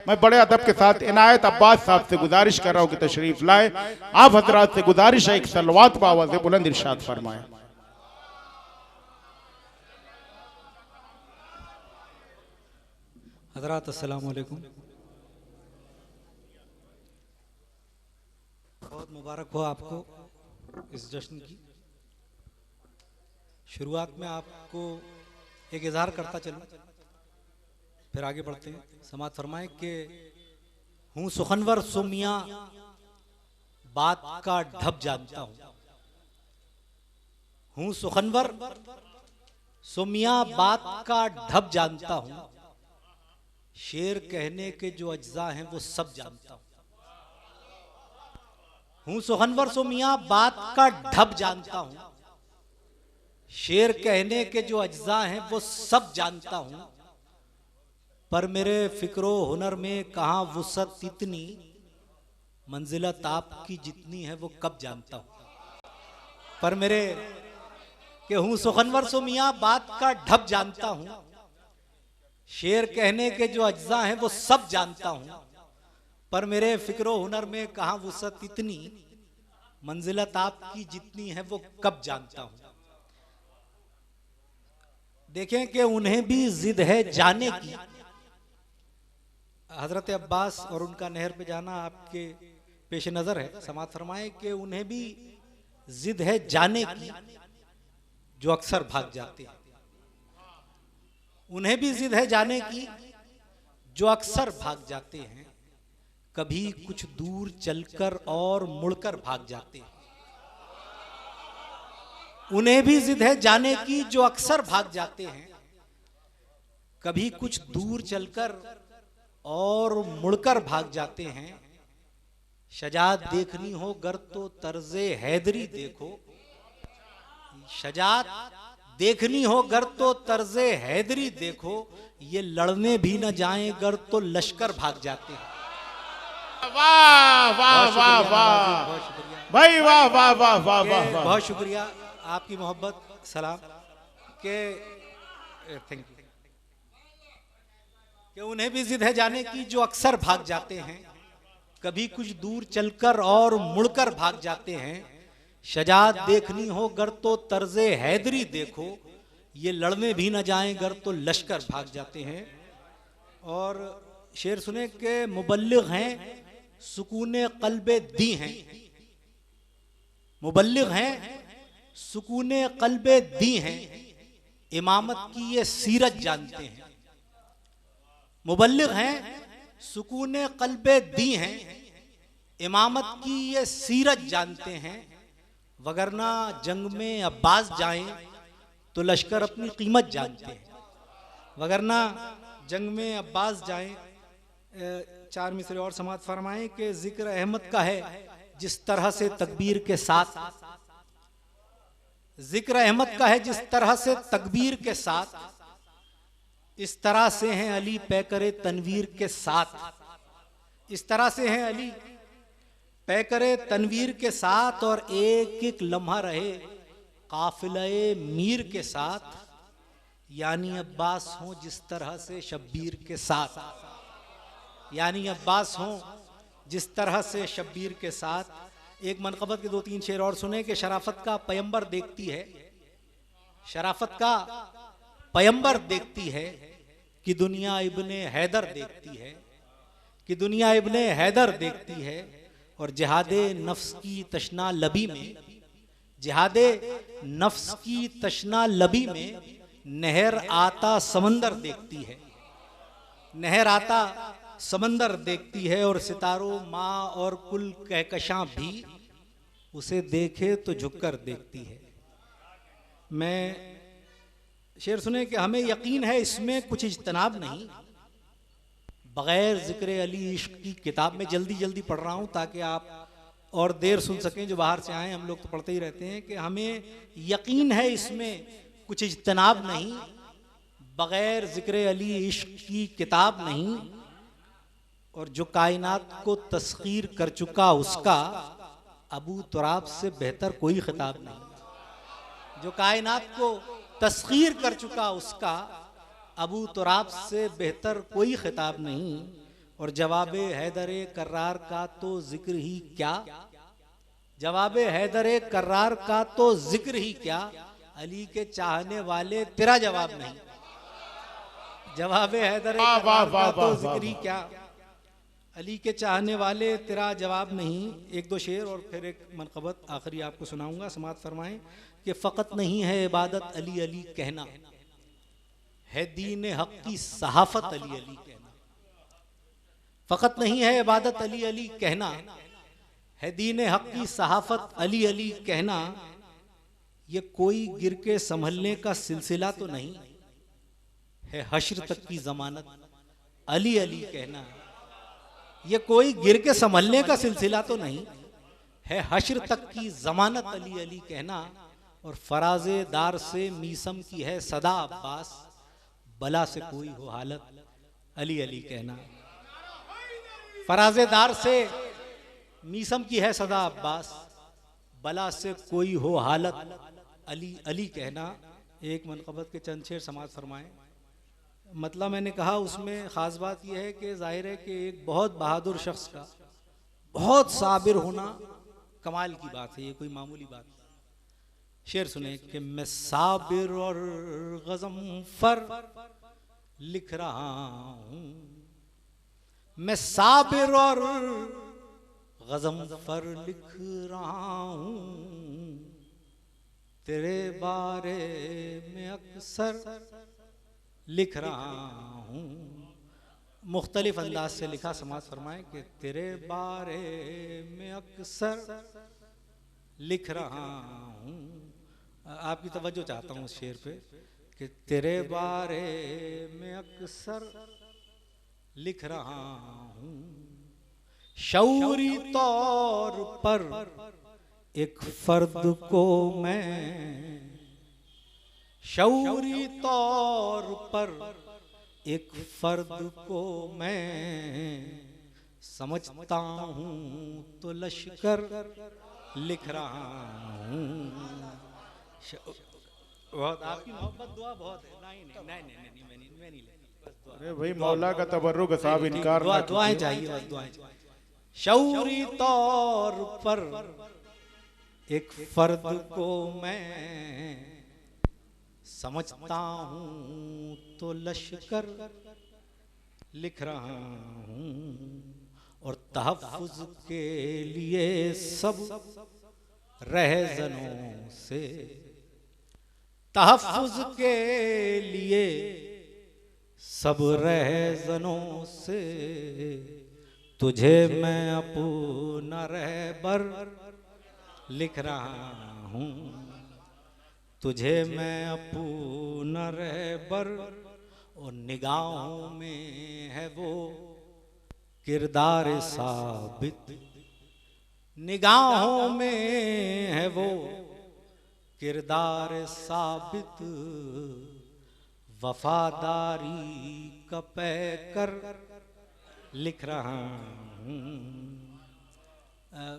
मैं बड़े अदब के साथ इनायत अब्बास साहब से गुजारिश कर रहा हूँ कि तशरीफ लाए। आप हजरात से गुजारिश है एक सलवात बावाज़ बुलंद इरशाद फरमाएं। हजरात अस्सलाम वालेकुम। बहुत मुबारक हो आपको इस जश्न की। शुरुआत में आपको एक इजहार करता चलूं, फिर आगे बढ़ते हैं। समात फरमाए कि हूँ सुखनवर सो मियाँ बात का ढब जानता हूँ। हूँ सुखनवर सो मियाँ बात का ढब जानता हूँ। शेर कहने के जो अज्जा हैं वो सब जानता हूँ। हूँ सुखनवर सो मियाँ बात का ढब जानता हूँ। शेर कहने के जो अज्जा हैं वो सब जानता हूँ। पर मेरे फिक्रो हुनर में कहाँ वुसअत इतनी, मंजिलत आपकी जितनी है वो कब जानता हूँ। पर मेरे के हूँ सुखनवर सो मियाँ बात का ढब जानता हूँ। शेर कहने के जो अज्जा हैं वो सब जानता हूँ। पर मेरे फिक्रो हुनर में कहाँ वुसअत इतनी, मंजिलत आपकी जितनी है वो कब जानता हूँ। देखें कि उन्हें भी जिद है जाने की। हजरत अब्बास और उनका नहर पे जाना आपके पेश नजर है। समात फरमाए कि उन्हें भी जिद है जाने की जो अक्सर भाग जाते हैं। उन्हें भी जिद है जाने की जो अक्सर भाग जाते हैं। कभी कुछ दूर चलकर और मुड़कर भाग जाते हैं। उन्हें भी जिद है जाने की जो अक्सर भाग जाते हैं। कभी कुछ दूर चलकर और मुड़कर भाग जाते हैं। शजात देखनी हो गर तो तर्जे हैदरी देखो। शजात देखनी हो गर तो तर्जे हैदरी देखो। ये लड़ने भी न जाएं गर तो लश्कर भाग जाते हैं। वाह वाह वाह वाह बहुत शुक्रिया भाई, वाह वाह वाह वाह वाह वाह। बहुत शुक्रिया आपकी मोहब्बत सलाम के थैंक यू। कि उन्हें भी जिद है जाने की जो अक्सर भाग जाते हैं। कभी कुछ दूर चलकर और मुड़कर भाग जाते हैं। शजात देखनी हो गर तो तर्जे हैदरी देखो। ये लड़ने भी न जाएं गर तो लश्कर भाग जाते हैं। और शेर सुने के मुबल्लिग हैं सुकूने कल्बे दी हैं। मुबल्लिग हैं सुकूने कल्बे दी हैं। इमामत की ये सीरत जानते हैं। मुबल्लिग हैं सुकूने कल्बे दी हैं। इमामत की ये सीरत जानते हैं। वगरना जंग में अब्बास जाएं तो लश्कर अपनी कीमत जानते हैं। वगरना जंग में अब्बास जाएं। चार मिसरे और समात फरमाएं कि जिक्र अहमद का है जिस तरह से तकबीर के साथ। जिक्र अहमद का है जिस तरह से तकबीर के साथ। इस तरह से हैं अली पैकरे तनवीर के साथ। इस तरह से हैं अली पैकरे तनवीर के साथ। और एक एक लम्हा रहे काफिले मीर के साथ। यानी अब्बास हों जिस तरह से शब्बीर के साथ। यानी अब्बास हों जिस तरह से शब्बीर के साथ। एक मनक़बत के दो तीन शेर और सुने कि शराफत का पैगंबर देखती है। शराफत का पैगंबर देखती है कि दुनिया इब्ने हैदर देखती है। कि दुनिया इब्ने हैदर देखती है। और जिहादे नफ्स की तशना लबी में, जिहादे नफ्स की तशना लबी में नहर आता समंदर देखती है। नहर आता समंदर देखती है। और सितारों माँ और कुल कहकशां भी उसे देखे तो झुककर देखती है। मैं शेर सुने कि हमें यकीन है इसमें कुछ इज्तनाब नहीं। बगैर जिक्र अली इश्क की किताब में जल्दी जल्दी पढ़ रहा हूँ ताकि आप और देर सुन सकें जो बाहर से आए। हम लोग तो पढ़ते ही रहते हैं कि हमें यकीन है इसमें कुछ इज्तनाब नहीं। बगैर जिक्र अली इश्क की किताब नहीं। और जो कायनात को तस्खीर कर चुका उसका अबू तुराब से बेहतर कोई खिताब नहीं। जो कायनात को तस्खीर कर चुका उसका अबू तुराब से बेहतर कोई खिताब नहीं। और जवाबे हैदरे कर्रार का तो जिक्र ही क्या, जवाबे हैदरे कर्रार का तो जिक्र ही क्या, अली के चाहने वाले तेरा जवाब नहीं। जवाबे हैदरे वाह, कर्रार वाह, का तो वाह, जिक्र ही वाह। क्या, अली के चाहने वाले तेरा जवाब नहीं। एक दो शेर और फिर एक मनकबत आखिरी आपको सुनाऊंगा, समात फरमाएं कि फ़कत नहीं है इबादत अली अली कहना, है दीन हक की सहाफत अली अली कहना। फ़कत नहीं है इबादत अली अली कहना, है दीन हक की सहाफत अली अली कहना। ये कोई गिर के संभलने का सिलसिला तो नहीं, है हश्र तक की जमानत अली अली कहना। ये कोई गिर के संभलने का सिलसिला तो नहीं, है हश्र तक की जमानत अली अली कहना। और फराजेदार से मीसम की है सदा अब्बास, बला से कोई हो हालत अली अली कहना। फराजेदार से मीसम की है सदा अब्बास, बला से कोई हो हालत अली अली कहना। एक मनकबत के चंद शेर समाज फरमाएं। मतलब मैंने कहा उसमें ख़ास बात यह है कि जाहिर है कि एक बहुत बहादुर शख्स का बहुत साबिर होना कमाल की बात है, ये कोई मामूली बात नहीं। शेर सुने कि मैं साबिर और गज़म्फर लिख रहा हूँ, मैं साबिर और गज़म्फर लिख रहा हूँ, तेरे बारे में अक्सर लिख रहा हूँ। मुख्तलिफ अंदाज से लिखा, समाज फरमाए कि तेरे बारे में अक्सर लिख रहा हूँ। आपकी तवज्जो चाहता हूँ उस शेर पे कि तेरे बारे में अक्सर लिख रहा हूँ। शऊरी तौर पर एक फर्द को मैं, शऊरी तौर पर एक फर्द को मैं समझता हूँ तो लश्कर लिख रहा हूँ। बहुत आपकी मोहब्बत दुआ बहुत है। नहीं मैं नहीं लेता। अरे भाई मौला का तबर्रुक साहब इनकार ना दुआएं चाहिए, बस दुआएं चाहिए। शऊरी तौर पर एक फर्द को मैं समझता हूँ तो लश्कर लिख रहा हूँ। और तहफ़्फ़ुज़ के लिए सब रहज़नों से, तहफ़्फ़ुज़ के लिए सब रहज़नों से, तुझे मैं अपना रहबर लिख रहा हूँ, तुझे मैं अपना रहबर। और निगाहों में है वो किरदार साबित, निगाहों में है वो किरदार साबित, वफादारी का पैकर लिख रहा हूँ।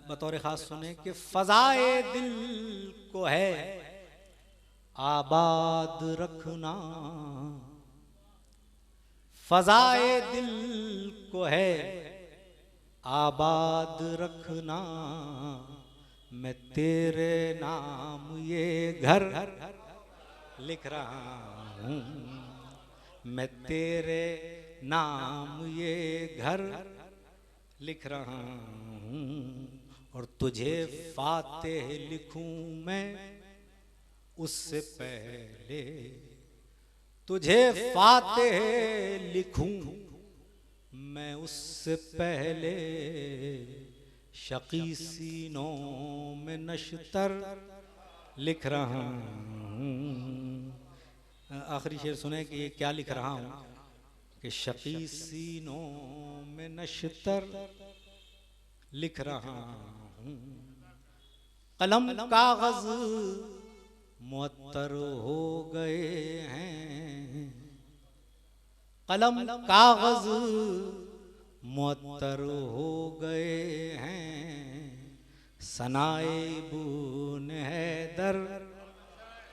बतौर खास सुने कि फजाए दिल को है आबाद रखना, फजाए दिल को है आबाद रखना। मैं तेरे नाम ये घर लिख रहा हूँ, मैं तेरे नाम ये घर लिख रहा हूँ। और तुझे फातेह लिखूं मैं उससे पहले, तुझे फातेह लिखूं मैं उससे पहले, शकी सीनों में नश्तर लिख रहा हूँ। आखिरी शेर सुने कि ये क्या लिख रहा हूँ कि शकी सीनों में नश्तर लिख रहा हूँ। कलम कागज मुअत्तर हो गए हैं, कलम कागज मुअत्तर हो गए हैं, सनाए इब्न हैदर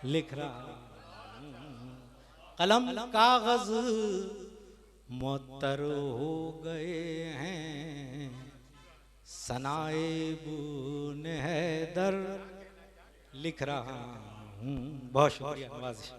लिख रहा हूँ। कलम कागज मुअत्तर हो गए हैं सनाए बुन हैदर लिख रहा हूँ। बहुत शुक्रिया नवाज़िश।